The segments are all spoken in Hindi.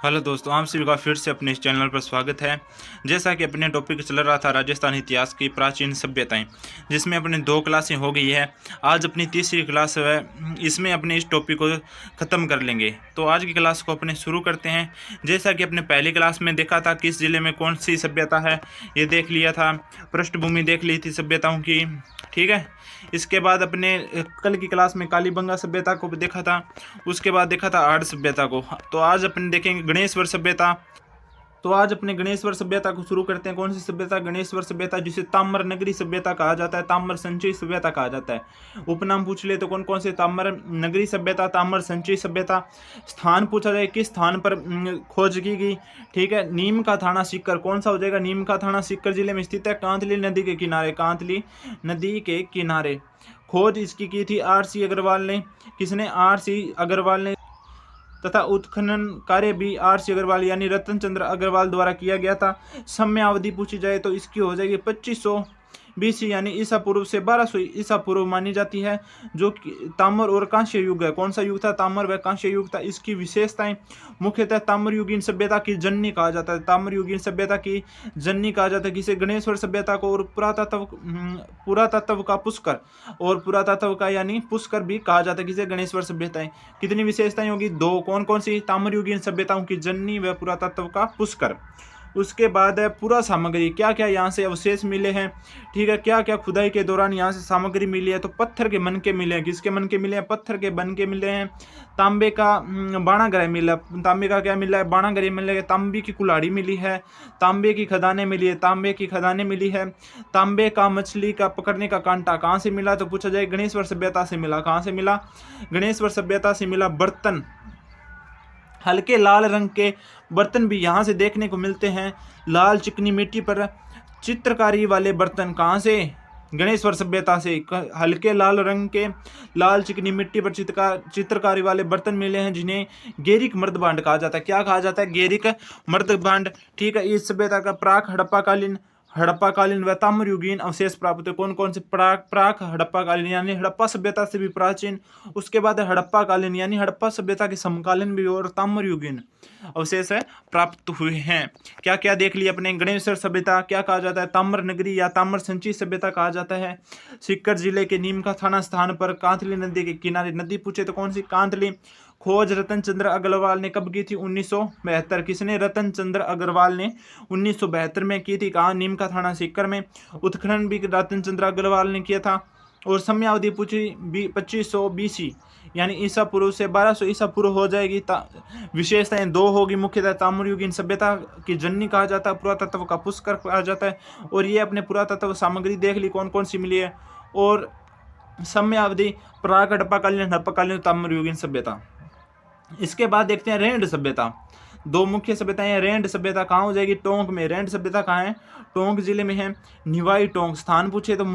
हेलो दोस्तों, आप सभी का फिर से अपने इस चैनल पर स्वागत है। जैसा कि अपने टॉपिक चल रहा था राजस्थान इतिहास की प्राचीन सभ्यताएं, जिसमें अपने 2 क्लासें हो गई है। आज अपनी तीसरी क्लास है, इसमें अपने इस टॉपिक को ख़त्म कर लेंगे। तो आज की क्लास को अपने शुरू करते हैं। जैसा कि अपने पहली क्लास में देखा था किस ज़िले में कौन सी सभ्यता है, ये देख लिया था, पृष्ठभूमि देख ली थी सभ्यताओं की। ठीक है। इसके बाद अपने कल की क्लास में कालीबंगा सभ्यता को देखा था, उसके बाद देखा था आर्य सभ्यता को। तो आज अपन देखेंगे गणेश्वर सभ्यता। तो आज अपने गणेश्वर सभ्यता को शुरू करते हैं। कौन सी सभ्यता? गणेश्वर सभ्यता, जिसे ताम्र नगरी सभ्यता कहा जाता है, ताम्र संचयी सभ्यता कहा जाता है। उपनाम पूछ ले तो कौन कौन से? ताम्र नगरी सभ्यता, ताम्र संचयी सभ्यता। स्थान पूछा जाए किस स्थान पर खोज की गई। ठीक है। नीम का थाना सीकर, कौन सा हो जाएगा? नीम का थाना सीकर जिले में स्थित है, कांतली नदी के किनारे, कांतली नदी के किनारे। खोज इसकी की थी आर.सी. अग्रवाल ने। किसने? आर.सी. अग्रवाल ने। तथा उत्खनन कार्य भी आर.सी. अग्रवाल यानी रतन चंद्र अग्रवाल द्वारा किया गया था। समयावधि पूछी जाए तो इसकी हो जाएगी 2500 BC यानी ईसा पूर्व से 1200 ईसा पूर्व मानी जाती है, जो कि ताम्र और कांस्य युग है। कौन सा युग था? ताम्र व कांस्य युग था। इसकी विशेषताएं मुख्यतः ताम्रयुगीन सभ्यता की जननी कहा जाता है, ताम्रयुगीन सभ्यता की जननी कहा जाता है किसे? गणेश्वर सभ्यता को। और पुरातत्व का पुष्कर, और पुरातत्व का यानी पुष्कर भी कहा जाता है किसे? गणेश्वर सभ्यताएं। कितनी विशेषताएं होगी? 2। कौन कौन सी? ताम्रयुगीन सभ्यताओं की जननी व पुरातत्व का पुष्कर। उसके बाद है पुरा सामग्री, क्या क्या यहाँ से अवशेष मिले हैं। ठीक है। क्या क्या खुदाई के दौरान यहाँ से सामग्री मिली है? तो पत्थर के मन के मिले हैं। किसके मन के मिले हैं? पत्थर के बन के मिले हैं। तांबे का बाणाग्रह मिला, तांबे का क्या मिला है? बाणाग्रह मिला है। तांबे की कुल्हाड़ी मिली है, तांबे की खदानें मिली है, तांबे की खदानें मिली है। तांबे का मछली का पकड़ने का कांटा कहाँ से मिला? तो पूछा जाए गणेश्वर सभ्यता से मिला। कहाँ से मिला? गणेश्वर सभ्यता से मिला। बर्तन, हल्के लाल रंग के बर्तन भी यहाँ से देखने को मिलते हैं। लाल चिकनी मिट्टी पर चित्रकारी वाले बर्तन कहाँ से? गणेश्वर सभ्यता से। हल्के लाल रंग के लाल चिकनी मिट्टी पर चित्रकारी वाले बर्तन मिले हैं, जिन्हें गेरिक मर्दभांड कहा जाता है। क्या कहा जाता है? गेरिक मर्दभांड। ठीक है। इस सभ्यता का प्राक हड़प्पाकालीन व ताम्रयुगीन अवशेष प्राप्त है। कौन कौन से? प्राक हड़प्पाकालीन यानी हड़प्पा सभ्यता से भी प्राचीन। उसके बाद हड़प्पाकालीन यानी हड़प्पा सभ्यता के समकालीन भी, और ताम्रयुगीन अवशेष है प्राप्त हुए हैं। क्या क्या देख लिया अपने? गणेश्वर सभ्यता क्या कहा जाता है? ताम्र नगरी या ताम्र संचयी सभ्यता कहा जाता है। सीकर जिले के नीम का थाना स्थान पर कांतली नदी के किनारे। नदी पूछे तो कौन सी? कांतली। खोज रतन चंद्र अग्रवाल ने कब की थी? 1972। किसने? रतन चंद्र अग्रवाल ने 1972 में की थी। कहाँ? नीम का थाना सीकर में। उत्खनन भी रतन चंद्र अग्रवाल ने किया था। और समयावधि पूछी 2500 BC यानी ईसा पूर्व से 1200 ईसा पूर्व हो जाएगी। विशेषताएं 2 होगी। मुख्यतः ताम्रयुगीन सभ्यता की जननी कहा जाता है, पुरातत्व का पुष्कर कहा जाता है। और ये अपने पुरातत्व सामग्री देख ली कौन कौन सी मिली है। और समयावधि प्राक हड़प्पाकालीन, हड़प्पाकालीन, ताम्रयुगीन सभ्यता। इसके बाद देखते हैं रेंड सभ्यता। 2 मुख्य सभ्यताएं हैं। रेंड सभ्यता कहाँ हो जाएगी? टोंक में। रेंड सभ्यता कहाँ है? टोंक जिले में है। निवाई टोंक। स्थान पूछे तो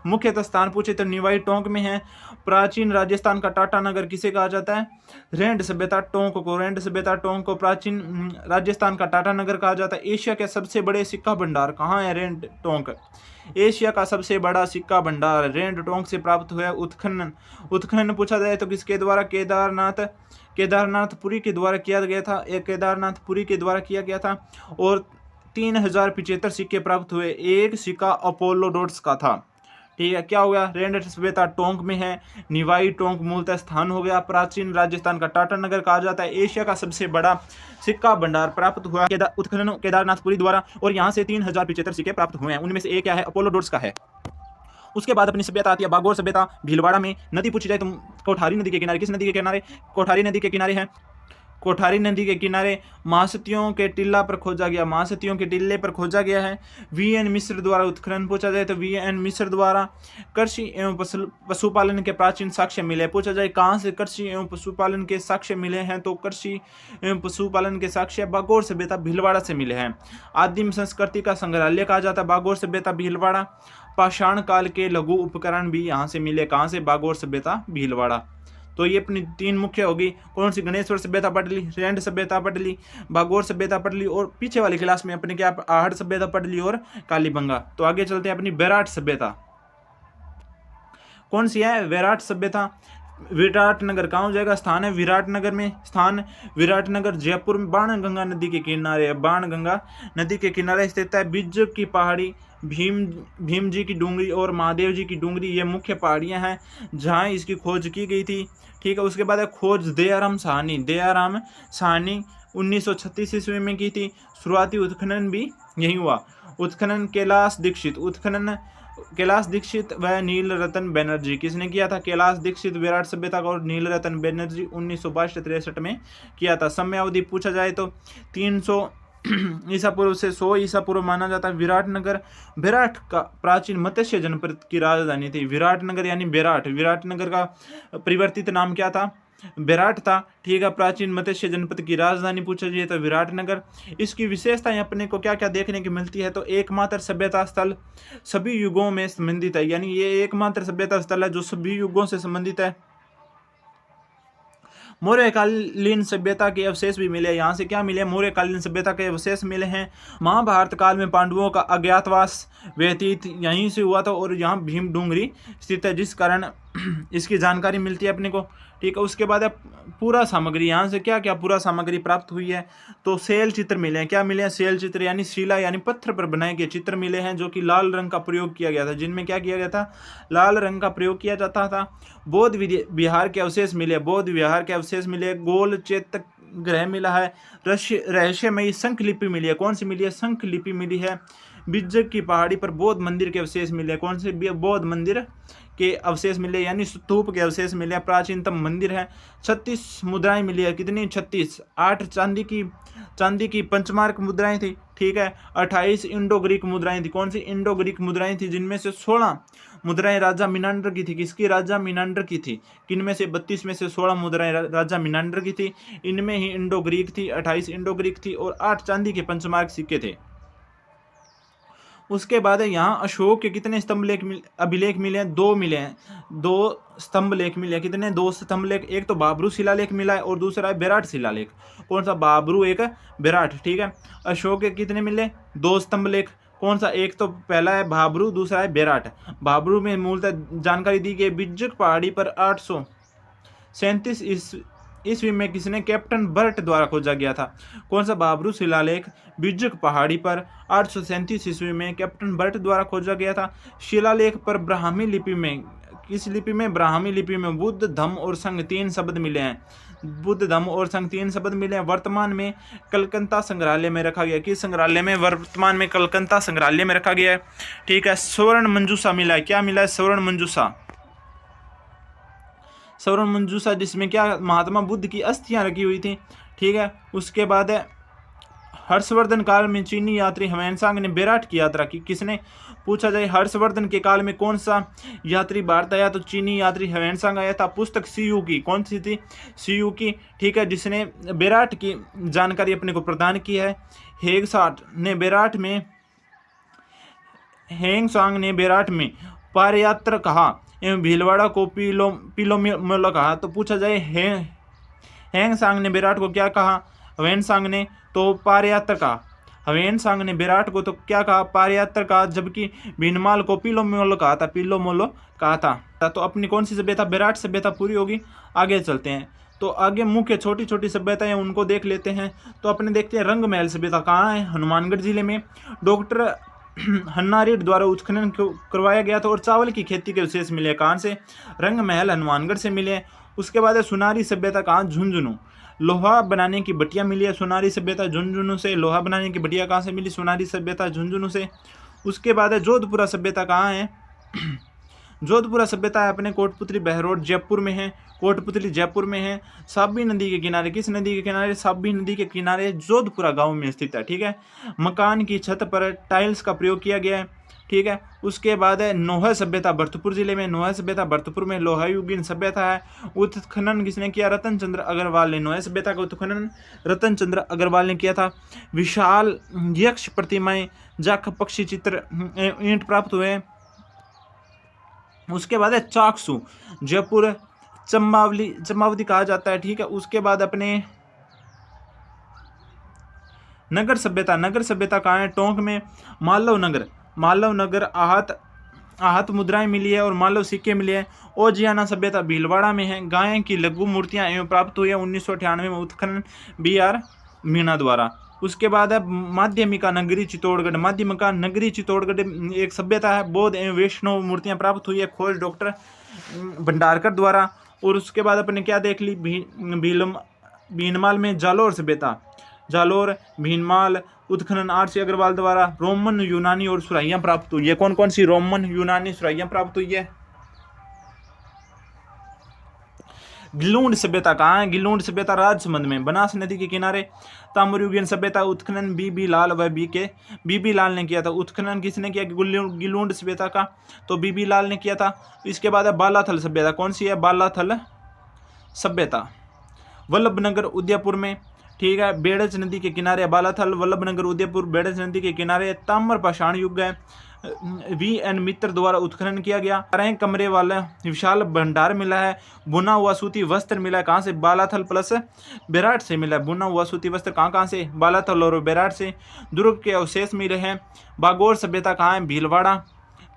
मुख्यतः स्थान पूछे तो निवाई टोंक में है। प्राचीन राजस्थान का टाटा नगर किसे कहा जाता है? रेंड सभ्यता टोंक को। रेंड सभ्यता टोंक को प्राचीन राजस्थान का टाटा नगर कहा जाता है। एशिया के सबसे बड़े सिक्का भंडार कहाँ है? रेंड टोंक। एशिया का सबसे बड़ा सिक्का भंडार रेंड टोंक से प्राप्त हुआ। उत्खनन, उत्खनन पूछा जाए तो किसके द्वारा? केदारनाथपुरी के द्वारा किया गया था। केदारनाथपुरी के द्वारा किया गया था। और 3075 सिक्के प्राप्त हुए। एक सिक्का अपोलो रोड्स का था। ठीक है। क्या हो गया? रेंड सभ्यता टोंक में है। निवाई टोंक मूलतः स्थान हो गया। प्राचीन राजस्थान का टाटा नगर कहा जाता है। एशिया का सबसे बड़ा सिक्का भंडार प्राप्त हुआ उत्खनन केदारनाथपुरी द्वारा। और यहाँ से 3075 सिक्के प्राप्त हुए हैं। उनमें से एक क्या है? अपोलो रोड्स का है। उसके बाद अपनी सभ्यता आती है बागोर सभ्यता। भीलवाड़ा में। नदी पूछी जाए तो कोठारी नदी के किनारे। किस नदी के किनारे? कोठारी नदी के किनारे है। कोठारी नदी के किनारे महासतियों के टिल्ला पर खोजा गया, महासतियों के टिल्ले पर खोजा गया है। वी.एन. मिश्र द्वारा उत्खनन पूछा जाए तो वी.एन. मिश्र द्वारा कृषि एवं पशुपालन के प्राचीन साक्ष्य मिले। पूछा जाए कहाँ से कृषि एवं पशुपालन के साक्ष्य मिले हैं? तो कृषि एवं पशुपालन के साक्ष्य बागोर सभ्यता भीलवाड़ा से मिले हैं। आदिम संस्कृति का संग्रहालय कहा जाता है बागोर सभ्यता भीलवाड़ा। पाषाण काल के लघु उपकरण भी यहाँ से मिले। कहाँ से? बागोर सभ्यता भीलवाड़ा। तो ये अपनी 3 मुख्य होगी। कौन सी? गणेश्वर सभ्यता पढ़ ली, रेंड सभ्यता पढ़ ली, बागोर सभ्यता पढ़ ली, और पीछे वाली क्लास में अपने क्या आहड़ सभ्यता पढ़ ली और कालीबंगा। तो आगे चलते हैं अपनी बैराट सभ्यता। कौन सी है? बैराट सभ्यता। विराटनगर कहाँ हो जाएगा, स्थान है विराटनगर में, स्थान विराटनगर जयपुर में, बाणगंगा नदी के किनारे, बाणगंगा नदी के किनारे स्थित है। बिज्जू की पहाड़ी, भीम जी की डूंगरी और महादेव जी की डूंगरी ये मुख्य पहाड़ियां हैं जहां इसकी खोज की गई थी। ठीक है, उसके बाद है खोज दयाराम साहनी, दयाराम साहनी 1936 ईस्वी में की थी। शुरुआती उत्खनन भी यही हुआ। उत्खनन कैलाश दीक्षित व नील रतन बनर्जी, किसने किया था? कैलाश दीक्षित विराट सभ्यता का और नील रतन बनर्जी 1962-63 में किया था। समय अवधि पूछा जाए तो 300 ईसा पूर्व से 100 ईसा पूर्व माना जाता है। विराट का प्राचीन मत्स्य जनपद की राजधानी थी। विराटनगर यानी विराटनगर का परिवर्तित नाम क्या था? विराट था। ठीक है, प्राचीन मत्स्य जनपद की राजधानी पूछा जाए तो विराटनगर। इसकी विशेषताएं अपने को क्या क्या देखने की मिलती है? तो एकमात्र सभ्यता स्थल सभी युगों में संबंधित है, यानी ये एकमात्र सभ्यता स्थल है जो सभी युगों से संबंधित है। मौर्यकालीन सभ्यता के अवशेष भी मिले। यहाँ से क्या मिले? मौर्यकालीन सभ्यता के अवशेष मिले हैं। महाभारत काल में पांडवों का अज्ञातवास व्यतीत यहीं से हुआ था और यहाँ भीम डूंगरी स्थित है, जिस कारण इसकी जानकारी मिलती है अपने को। ठीक है, उसके बाद पूरा सामग्री, यहाँ से क्या क्या पूरा सामग्री प्राप्त हुई है? तो शैल चित्र मिले हैं। क्या मिले हैं? शैल चित्र यानी शिला यानी पत्थर पर बनाए गए चित्र मिले हैं जो कि लाल रंग का प्रयोग किया गया था, जिनमें क्या किया गया था? लाल रंग का प्रयोग किया जाता था। बौद्ध विहार के अवशेष मिले, बौद्ध विहार के अवशेष मिले। गोल चेतक ग्रह मिला है। रहस्यमयी शंख लिपि मिली है। कौन सी मिली है? शंख लिपि मिली है। बिज्जक की पहाड़ी पर बौद्ध मंदिर के अवशेष मिले। कौन से? बौद्ध मंदिर के अवशेष मिले यानी स्तूप के अवशेष मिले। प्राचीनतम मंदिर है। 36 मुद्राएं मिली है। कितनी? 36। 8 चांदी की पंचमार्क मुद्राएं थी। ठीक है, 28 इंडो ग्रीक मुद्राएं थी। कौन सी? इंडो ग्रीक मुद्राएं थी, जिनमें से 16 मुद्राएं राजा मिनांडर की थी। किसकी? राजा मिनांडर की थी। किनमें से? 32 में से 16 मुद्राएं राजा मिनांडर की थी। इनमें ही इंडो ग्रीक थी, 28 इंडो ग्रीक थी और 8 चांदी के पंचमार्क सिक्के थे। उसके बाद यहाँ अशोक के कितने अभिलेख मिले हैं? 2 मिले हैं। 2 स्तंभ लेख मिले हैं। कितने? 2 स्तंभ लेख। एक तो बाबरू शिलालेख मिला है और दूसरा है विराट शिलालेख। कौन सा? बाबरू, एक विराट। ठीक है, अशोक के कितने मिले? 2 स्तंभ लेख। कौन सा? एक तो पहला है बाबरू, दूसरा है विराट। बाबरू में मूलतः जानकारी दी गई बिज्जक पहाड़ी पर 837 ईस्वी में किसने? कैप्टन बर्ट द्वारा खोजा गया था। कौन सा? बाबरू शिलालेख बिज्जक पहाड़ी पर 837 ईस्वी में कैप्टन बर्ट द्वारा खोजा गया था। शिलालेख पर ब्राह्मी लिपि में, किस लिपि में? ब्राह्मी लिपि में बुद्ध, धम्म और संघ 3 शब्द मिले हैं। बुद्ध, धम्म और संघ 3 शब्द मिले हैं। वर्तमान में कलकत्ता संग्रहालय में रखा गया। किस संग्रहालय में? वर्तमान में कलकत्ता संग्रहालय में रखा गया है। ठीक है, स्वर्ण मंजूषा मिला है। क्या मिला है? स्वर्ण मंजूषा। स्वर्ण मंजूषा, जिसमें क्या? महात्मा बुद्ध की अस्थियां रखी हुई थी। ठीक है, उसके बाद है हर्षवर्धन काल में चीनी यात्री ह्वेनसांग ने विराट की यात्रा की। किसने? पूछा जाए हर्षवर्धन के काल में कौन सा यात्री भारत आया? तो चीनी यात्री ह्वेनसांग आया था। पुस्तक सीयू की, कौन सी थी? सीयू की। ठीक है, जिसने विराट की जानकारी अपने को प्रदान की है। हेंगसांग ने विराट में पारयात्र कहा एवं भीलवाड़ा को पीलोमेला कहा। तो पूछा जाए हेंगसांग ने विराट को क्या कहा? ह्वेनसांग ने तो पारयात्र कहा। ह्वेनसांग ने विराट को तो क्या कहा? पारयात्र कहा, जबकि भीनमाल को पीलोमेलो कहा था। पीलोमेलो कहा था। तो अपनी कौन सी सभ्यता? विराट सभ्यता पूरी होगी। आगे चलते हैं, तो आगे मुख्य छोटी छोटी सभ्यताएं उनको देख लेते हैं। तो अपने देखते हैं रंगमहल सभ्यता कहाँ है? हनुमानगढ़ जिले में। डॉक्टर हन्नारेड्डी द्वारा उत्खनन करवाया गया था और चावल की खेती के अवशेष मिले। कहाँ से? रंगमहल हनुमानगढ़ से मिले। उसके बाद है सुनारी सभ्यता कहाँ? झुंझुनू। लोहा बनाने की भट्टियाँ मिली है। सुनारी सभ्यता झुंझुनू से। लोहा बनाने की भट्टियाँ कहाँ से मिली? सुनारी सभ्यता झुंझुनू से। उसके बाद है जोधपुरा सभ्यता कहाँ है? जोधपुरा सभ्यता है अपने कोटपुतली बहरोड जयपुर में है। कोटपुतली जयपुर में है। साबी नदी के किनारे। किस नदी के किनारे? साबी नदी के किनारे जोधपुरा गांव में स्थित है। ठीक है, मकान की छत पर टाइल्स का प्रयोग किया गया है। ठीक है, उसके बाद है नोहा सभ्यता भरतपुर जिले में। नोहा सभ्यता भरतपुर में लोहायुगीन सभ्यता है। उत्खनन किसने किया? रतन चंद्र अग्रवाल ने। नोहा सभ्यता का उत्खनन रतन चंद्र अग्रवाल ने किया था। विशाल यक्ष प्रतिमाएं, जाख पक्षी चित्र, ईंट प्राप्त हुए। उसके बाद है चाकसू, जयपुर चंपावती कहा जाता है। ठीक है, उसके बाद अपने नगर सभ्यता। नगर सभ्यता कहाँ है? टोंक में। मालव नगर आहत हाथ मुद्राएं मिली है और मालव सिक्के मिले हैं। ओजियाना सभ्यता भीलवाड़ा में है। गाय की लघु मूर्तियां एवं प्राप्त हुई है 1998 में उत्खनन BR मीणा द्वारा। उसके बाद है माध्यमिका नगरी चित्तौड़गढ़। माध्यमिका नगरी चित्तौड़गढ़ एक सभ्यता है। बौद्ध एवं वैष्णव मूर्तियां प्राप्त हुई है, खोज डॉक्टर भंडारकर द्वारा। और उसके बाद अपने क्या देख ली, भीनमाल में जालोर सभ्यता, जालोर भीनमाल उत्खनन RC अग्रवाल द्वारा। रोमन यूनानी और सुराहियां प्राप्त हुई है। कौन कौन सी रोमन यूनानी सुराहियां प्राप्त हुई है? गिलूंड सभ्यता कहाँ है? गिलूंड सभ्यता राजसमंद में, बनास नदी के किनारे। ताम्रयुगीन सभ्यता उत्खनन BB लाल व BB लाल ने किया था। उत्खनन किसने किया? गिलूंड सभ्यता का, तो BB लाल ने किया था। इसके बाद है बालाथल सभ्यता। कौन सी है? बालाथल सभ्यता वल्लभनगर उदयपुर में, ठीक है। बेड़ज नदी के किनारे बालाथल, वल्लभनगर उदयपुर, बेड़ज नदी के किनारे। ताम्र पाषाण युग है, VN मित्र द्वारा उत्खनन किया गया। 12 कमरे वाला विशाल भंडार मिला है। बुना हुआ सूती वस्त्र मिला है। कहाँ से? बालाथल प्लस बेराट से मिला है। बुना हुआ सूती वस्त्र कहाँ से? बालाथल और बेराट से। दुर्ग के अवशेष मिले हैं। बागोर सभ्यता कहाँ है? भीलवाड़ा,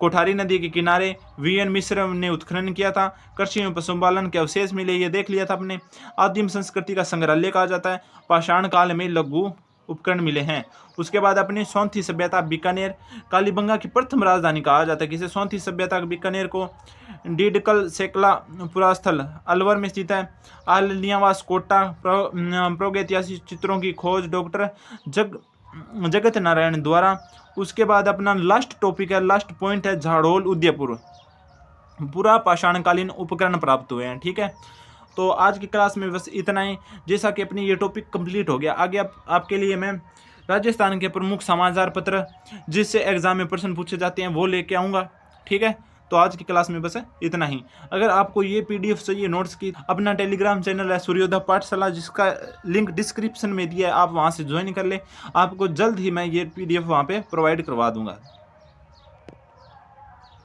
कोठारी नदी के किनारे। VN मिश्र ने उत्खनन किया था। कृषि एवं पशुपालन के अवशेष मिले, ये देख लिया था आपने। आदिम संस्कृति का संग्रहालय कहा जाता है। पाषाण काल में लघु उपकरण मिले हैं। उसके बाद अपनी सोंथी सभ्यता बीकानेर, कालीबंगा की प्रथम राजधानी कहा जाता है। किसे? सोंथी सभ्यता बीकानेर को। डीडकल सेकला पुरास्थल अलवर में स्थित है। आलियावास कोटा प्रागैतिहासिक चित्रों की खोज डॉक्टर जगत नारायण द्वारा। उसके बाद अपना लास्ट टॉपिक है, लास्ट पॉइंट है, झाड़ोल उदयपुर पूरा पाषाणकालीन उपकरण प्राप्त हुए हैं, ठीक है। तो आज की क्लास में बस इतना ही। जैसा कि अपनी ये टॉपिक कंप्लीट हो गया, आगे आपके लिए मैं राजस्थान के प्रमुख समाचार पत्र जिससे एग्जाम में प्रश्न पूछे जाते हैं वो लेके आऊँगा, ठीक है। तो आज की क्लास में बस इतना ही। अगर आपको ये PDF चाहिए नोट्स की, अपना टेलीग्राम चैनल है सूर्योदय पाठशाला, जिसका लिंक डिस्क्रिप्शन में दिया है, आप वहाँ से ज्वाइन कर ले। आपको जल्द ही मैं ये PDF वहाँ पे प्रोवाइड करवा दूँगा।